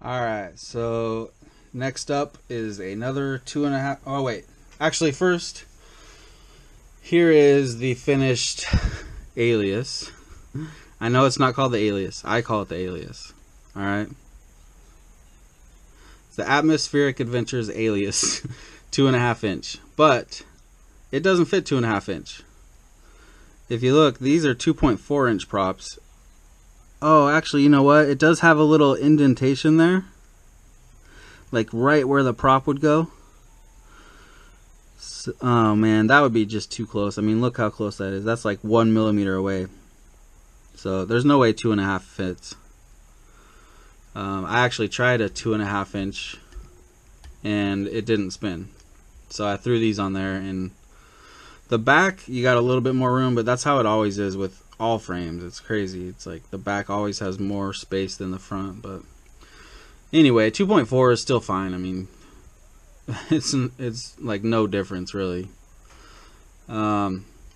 Alright, so next up is another 2.5. Oh, wait. Actually, first, here is the finished aeolus. I know it's not called the aeolus. I call it the aeolus. Alright. It's the Atmospheric Adventures aeolus 2.5 inch. But it doesn't fit 2.5 inch. If you look, these are 2.4 inch props. Oh, actually, you know what? It does have a little indentation there. Like right where the prop would go. So, oh man, that would be just too close. I mean, look how close that is. That's like 1 millimeter away. So there's no way 2.5 fits. I actually tried a 2.5 inch and it didn't spin. So I threw these on there, and the back, you got a little bit more room, but that's how it always is with all frames. It's crazy. It's like the back always has more space than the front. But anyway, 2.4 is still fine. I mean, it's like no difference really.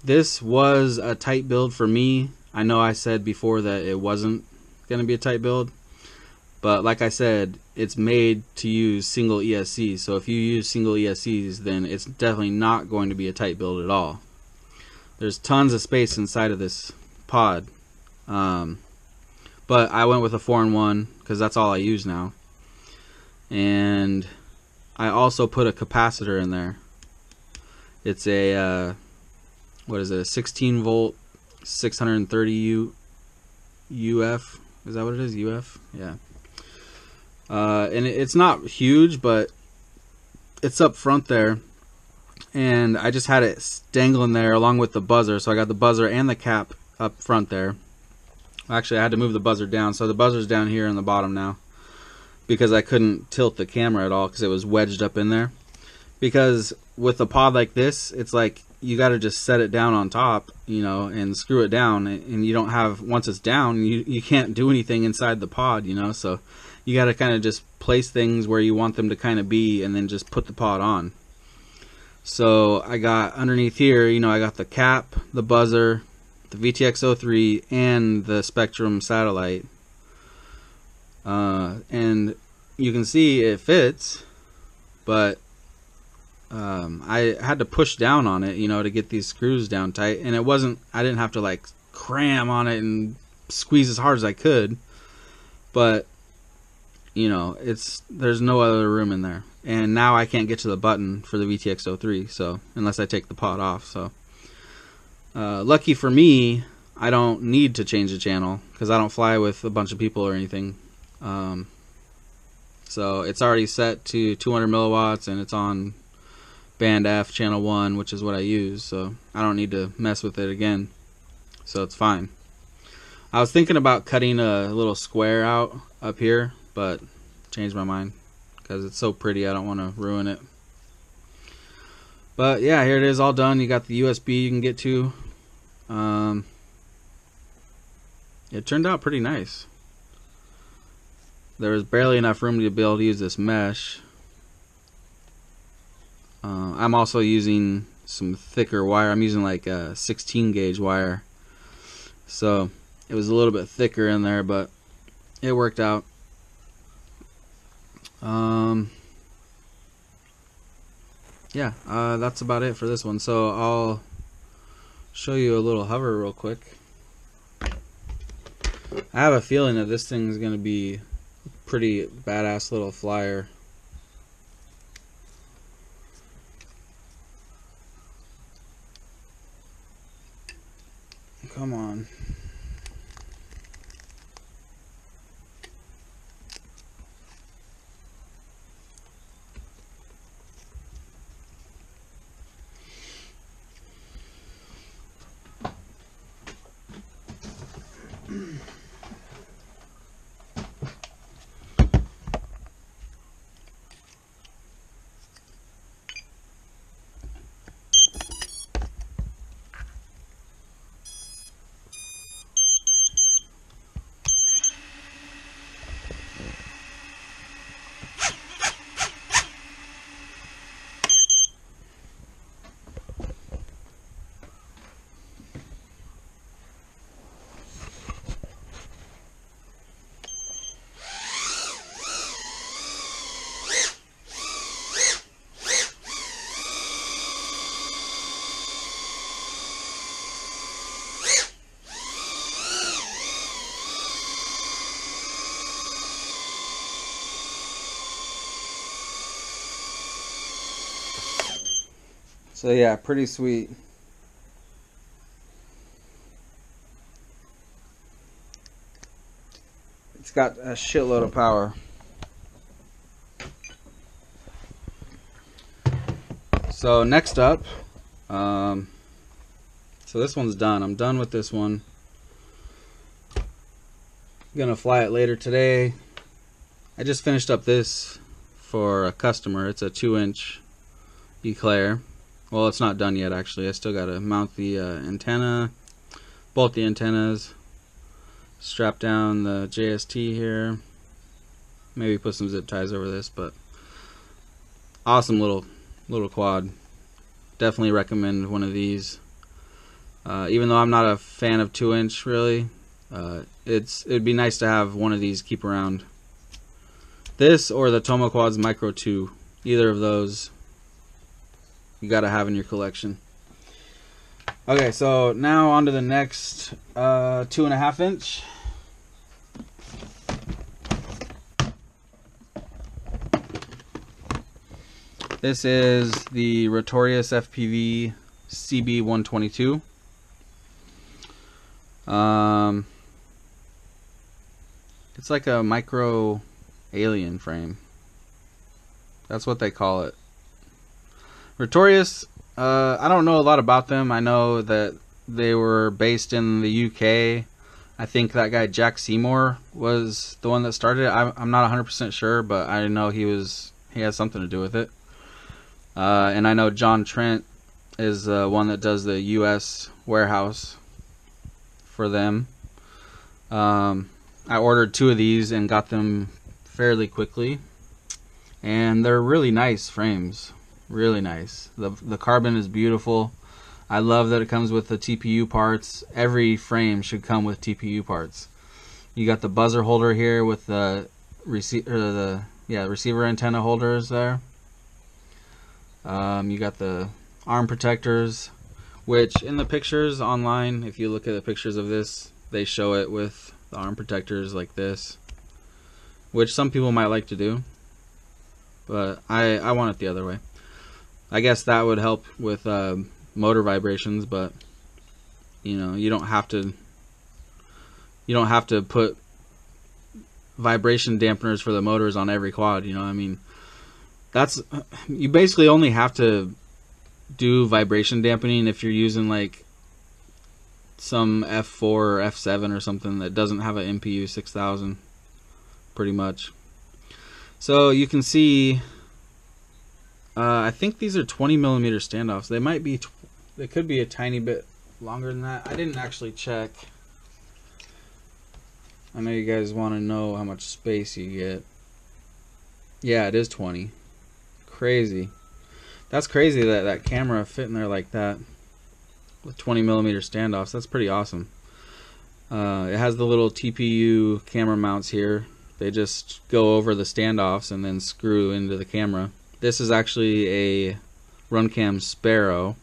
This was a tight build for me. I know I said before that it wasn't going to be a tight build, but like I said, it's made to use single ESCs. So if you use single ESCs, then it's definitely not going to be a tight build at all. There's tons of space inside of this pod, but I went with a 4-in-1 because that's all I use now. And I also put a capacitor in there. It's a what is it, a 16 volt 630 UF, is that what it is? UF? Yeah. And it's not huge, but it's up front there, and I just had it dangling there along with the buzzer. So I got the buzzer and the cap up front there. Actually, I had to move the buzzer down, so the buzzer's down here on the bottom now, because I couldn't tilt the camera at all because it was wedged up in there. Because with a pod like this, it's like you got to just set it down on top, you know, and screw it down, and you don't have, once it's down, you can't do anything inside the pod, you know. So you got to kind of just place things where you want them to kind of be, and then just put the pod on. So I got underneath here, you know, I got the cap, the buzzer, the VTX03, and the Spectrum satellite. And you can see it fits, but I had to push down on it, you know, to get these screws down tight. And it wasn't, I didn't have to like cram on it and squeeze as hard as I could, but you know, there's no other room in there. And now I can't get to the button for the VTX03, so unless I take the pod off. So lucky for me, I don't need to change the channel because I don't fly with a bunch of people or anything. So it's already set to 200 milliwatts, and it's on band F channel 1, which is what I use, so I don't need to mess with it again, so it's fine. I was thinking about cutting a little square out up here, but changed my mind because it's so pretty. I don't want to ruin it. But yeah, here it is, all done. You got the USB you can get to. It turned out pretty nice. There was barely enough room to be able to use this mesh. I'm also using some thicker wire. I'm using like a 16 gauge wire, so it was a little bit thicker in there, but it worked out. Yeah, that's about it for this one. So I'll show you a little hover real quick. I have a feeling that this thing is going to be a pretty badass little flyer. Come on. So yeah, pretty sweet. It's got a shitload of power. So next up, so this one's done. I'm done with this one. I'm gonna fly it later today. I just finished up this for a customer. It's a 2-inch eclair. Well, it's not done yet actually. I still gotta mount the antenna, bolt the antennas, strap down the JST here, maybe put some zip ties over this, but awesome little quad. Definitely recommend one of these. Even though I'm not a fan of 2-inch really, it'd be nice to have one of these keep around. This or the Tomo Quads Micro 2, either of those you gotta have in your collection. Okay, so now on to the next 2.5 inch. This is the Rotorious FPV cb122. It's like a micro alien frame. That's what they call it. Rotorious, I don't know a lot about them. I know that they were based in the UK. I think that guy Jack Seymour was the one that started it. I'm not 100% sure, but I know he has something to do with it. And I know John Trent is the one that does the US warehouse for them. I ordered 2 of these and got them fairly quickly, and they're really nice frames. Really nice. The carbon is beautiful. I love that it comes with the TPU parts. Every frame should come with TPU parts. You got the buzzer holder here with the receiver antenna holders there. You got the arm protectors, which in the pictures online, if you look at the pictures of this, they show it with the arm protectors like this, which some people might like to do, but I want it the other way. I guess that would help with motor vibrations, but you know, you don't have to put vibration dampeners for the motors on every quad, you know. I mean, you basically only have to do vibration dampening if you're using like some F4 or F7 or something that doesn't have an MPU 6000, pretty much. So you can see, I think these are 20mm standoffs. They could be a tiny bit longer than that. I didn't actually check. I know you guys want to know how much space you get. Yeah, it is 20. Crazy. That's crazy that that camera fit in there like that with 20mm standoffs. That's pretty awesome. It has the little TPU camera mounts here. They just go over the standoffs and then screw into the camera. This is actually a Runcam Sparrow.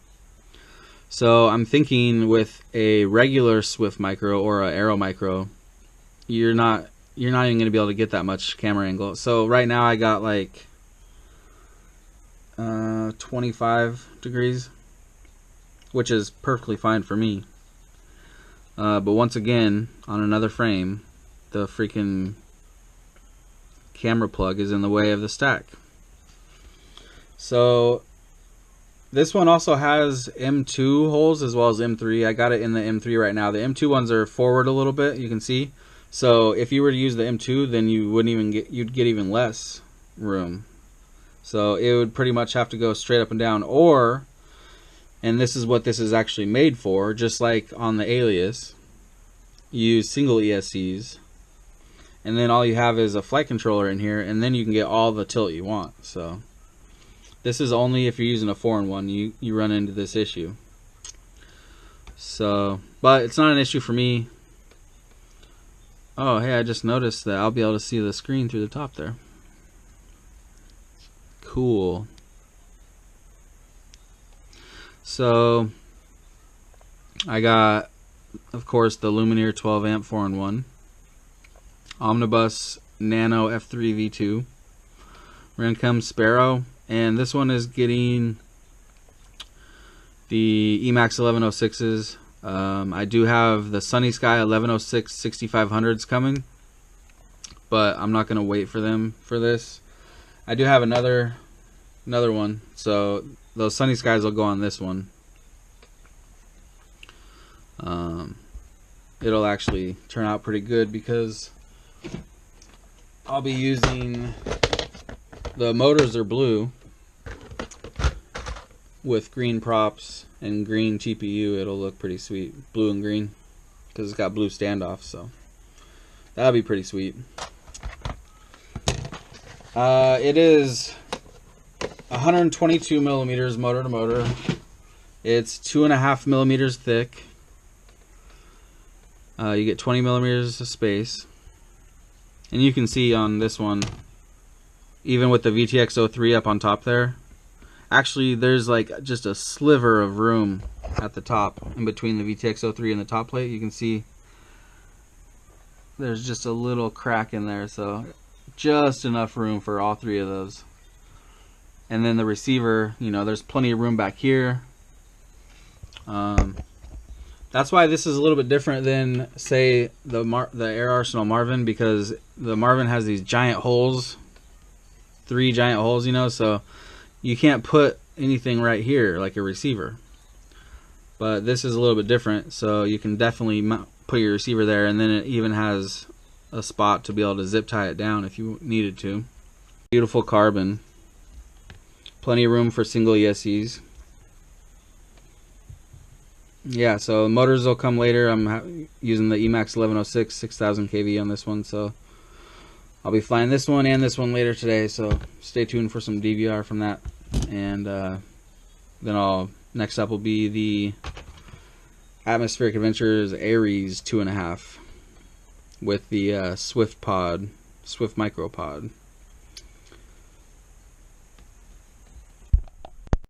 So I'm thinking with a regular Swift Micro or a Aero Micro, you're not even going to be able to get that much camera angle. So right now I got like 25 degrees, which is perfectly fine for me. But once again, on another frame, the freaking camera plug is in the way of the stack. So this one also has M2 holes as well as M3. I got it in the M3 right now. The M2 ones are forward a little bit, you can see. So if you were to use the M2, then you wouldn't even you'd get even less room. So it would pretty much have to go straight up and down, or, and this is what this is actually made for, just like on the aeolus, you use single ESCs, and then all you have is a flight controller in here, and then you can get all the tilt you want. So this is only if you're using a 4-in-1, you run into this issue. So, but it's not an issue for me. Oh, hey, I just noticed that I'll be able to see the screen through the top there. Cool. So I got, of course, the Lumineer 12 amp 4-in-1, Omnibus Nano F3 V2, Runcam Sparrow, and this one is getting the Emax 1106s. I do have the Sunny Sky 1106 6500s coming, but I'm not going to wait for them for this. I do have another one, so those Sunny Skies will go on this one. It'll actually turn out pretty good because I'll be using, the motors are blue with green props and green TPU. It'll look pretty sweet, blue and green, because it's got blue standoffs, so that'll be pretty sweet. It is 122 millimeters motor to motor. It's 2.5 millimeters thick. You get 20 millimeters of space, and you can see on this one, even with the VTX03 up on top there, actually there's like just a sliver of room at the top in between the VTX03 and the top plate. You can see there's just a little crack in there, so just enough room for all three of those. And then the receiver, you know, there's plenty of room back here. That's why this is a little bit different than, say, the Air Arsenal Marvin, because the Marvin has these giant holes, 3 giant holes, you know, so you can't put anything right here like a receiver. But this is a little bit different, so you can definitely put your receiver there, and then it even has a spot to be able to zip tie it down if you needed to. Beautiful carbon. Plenty of room for single ESCs. Yeah, so motors will come later. I'm using the Emax 1106 6000 kV on this one, so I'll be flying this one and this one later today, so stay tuned for some DVR from that. And then next up will be the Atmospheric Adventures Aries 2.5 with the Swift Micro Pod.